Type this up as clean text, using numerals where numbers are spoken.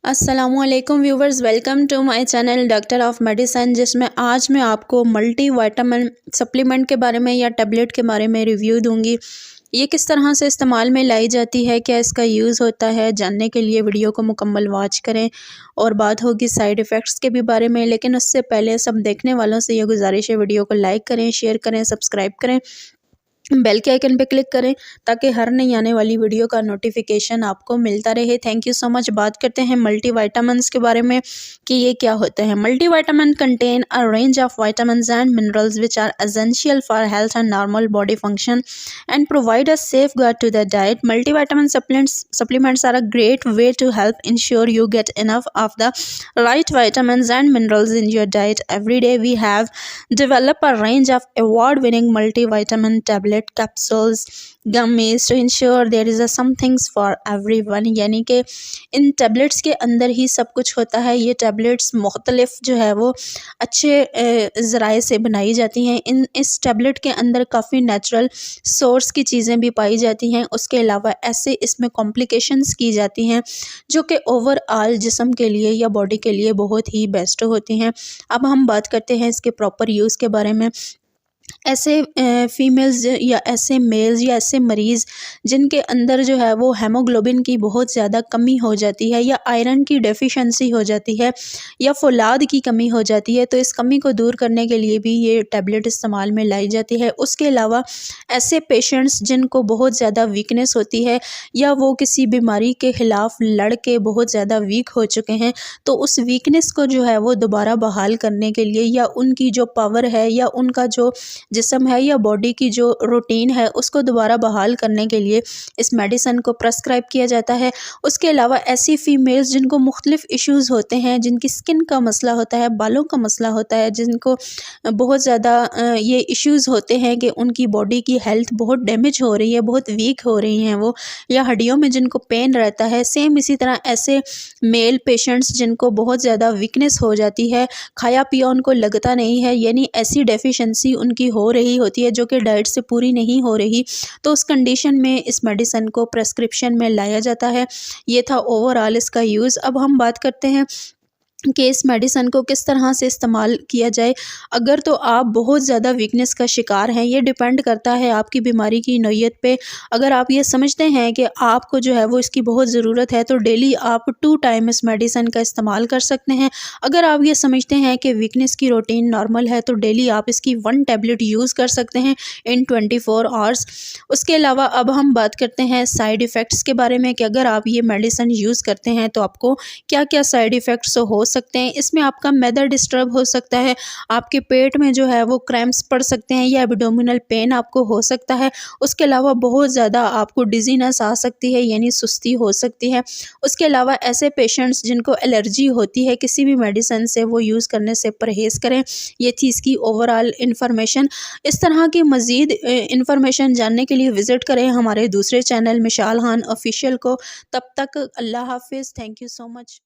अस्सलामुअलैकुम viewers, welcome to my channel doctor of medicine, जिसमें आज मैं आपको मल्टी विटामिन सप्लीमेंट के बारे में या टैबलेट के बारे में रिव्यू दूंगी। ये किस तरह से इस्तेमाल में लाई जाती है, क्या इसका यूज़ होता है, जानने के लिए वीडियो को मुकम्मल वॉच करें। और बात होगी साइड इफ़ेक्ट्स के भी बारे में, लेकिन उससे पहले सब देखने वालों से ये गुजारिश है, वीडियो को लाइक करें, शेयर करें, सब्सक्राइब करें, बेल के आइकन पे क्लिक करें ताकि हर नई आने वाली वीडियो का नोटिफिकेशन आपको मिलता रहे। Thank you so much. बात करते हैं मल्टीविटामिन्स के बारे में कि ये क्या होते हैं। Multivitamin contain a range of vitamins and minerals which are essential for health and normal body function and provide a safeguard to the diet. Multivitamin supplements are a great way to help ensure you get enough of the right vitamins and minerals in your diet. Every day we have developed a range of award-winning multivitamin tablets, capsules, gummies to ensure there is some things for everyone. यानी कि इन tablets के अंदर ही सब कुछ होता है। ये tablets मुख्तलिफ जो है वो अच्छे ज़राए से बनाई जाती हैं। इस टैबलेट के अंदर काफ़ी नेचुरल सोर्स की चीज़ें भी पाई जाती हैं। उसके अलावा ऐसे इसमें कॉम्प्लिकेशंस की जाती हैं जो कि ओवरऑल जिस्म के लिए या बॉडी के लिए बहुत ही बेस्ट होती हैं। अब हम बात करते हैं इसके प्रॉपर यूज़ के बारे में। ऐसे फीमेल्स या ऐसे मेल्स या ऐसे मरीज़ जिनके अंदर जो है वो हेमोग्लोबिन की बहुत ज़्यादा कमी हो जाती है या आयरन की डेफिशिएंसी हो जाती है या फौलाद की कमी हो जाती है, तो इस कमी को दूर करने के लिए भी ये टैबलेट इस्तेमाल में लाई जाती है। उसके अलावा ऐसे पेशेंट्स जिनको बहुत ज़्यादा वीकनेस होती है या वो किसी बीमारी के ख़िलाफ़ लड़ के बहुत ज़्यादा वीक हो चुके हैं, तो उस वीकनेस को जो है वो दोबारा बहाल करने के लिए या उनकी जो पावर है या उनका जो जिस्म है या बॉडी की जो रूटीन है उसको दोबारा बहाल करने के लिए इस मेडिसिन को प्रेस्क्राइब किया जाता है। उसके अलावा ऐसी फीमेल्स जिनको मुख्तलिफ इश्यूज़ होते हैं, जिनकी स्किन का मसला होता है, बालों का मसला होता है, जिनको बहुत ज़्यादा ये इश्यूज़ होते हैं कि उनकी बॉडी की हेल्थ बहुत डैमेज हो रही है, बहुत वीक हो रही हैं वो, या हड्डियों में जिनको पेन रहता है। सेम इसी तरह ऐसे मेल पेशेंट्स जिनको बहुत ज़्यादा वीकनेस हो जाती है, खाया पिया उनको लगता नहीं है, यानी ऐसी डेफिशिएंसी उनकी हो रही होती है जो कि डाइट से पूरी नहीं हो रही, तो उस कंडीशन में इस मेडिसिन को प्रेस्क्रिप्शन में लाया जाता है। ये था ओवरऑल इसका यूज़। अब हम बात करते हैं कि इस मेडिसिन को किस तरह से इस्तेमाल किया जाए। अगर तो आप बहुत ज़्यादा वीकनेस का शिकार हैं, ये डिपेंड करता है आपकी बीमारी की नौइयत पे। अगर आप ये समझते हैं कि आपको जो है वो इसकी बहुत ज़रूरत है, तो डेली आप 2 टाइम इस मेडिसिन का इस्तेमाल कर सकते हैं। अगर आप ये समझते हैं कि वीकनेस की रूटीन नॉर्मल है, तो डेली आप इसकी 1 टैबलेट यूज़ कर सकते हैं इन 24 आवर्स। उसके अलावा अब हम बात करते हैं साइड इफ़ेक्ट्स के बारे में कि अगर आप ये मेडिसिन यूज़ करते हैं तो आपको क्या-क्या साइड इफ़ेक्ट्स हो सकते हैं। इसमें आपका मैदर डिस्टर्ब हो सकता है, आपके पेट में जो है वो क्रैम्प्स पड़ सकते हैं या एब्डोमिनल पेन आपको हो सकता है। उसके अलावा बहुत ज़्यादा आपको डिज़ीनेस आ सकती है, यानी सुस्ती हो सकती है। उसके अलावा ऐसे पेशेंट्स जिनको एलर्जी होती है किसी भी मेडिसिन से, वो यूज़ करने से परहेज़ करें। ये थी इसकी ओवरऑल इन्फॉर्मेशन। इस तरह की मज़ीद इन्फॉर्मेशन जानने के लिए विज़िट करें हमारे दूसरे चैनल मिशाल खान ऑफिशियल को। तब तक अल्लाह हाफ़िज़। Thank you so much.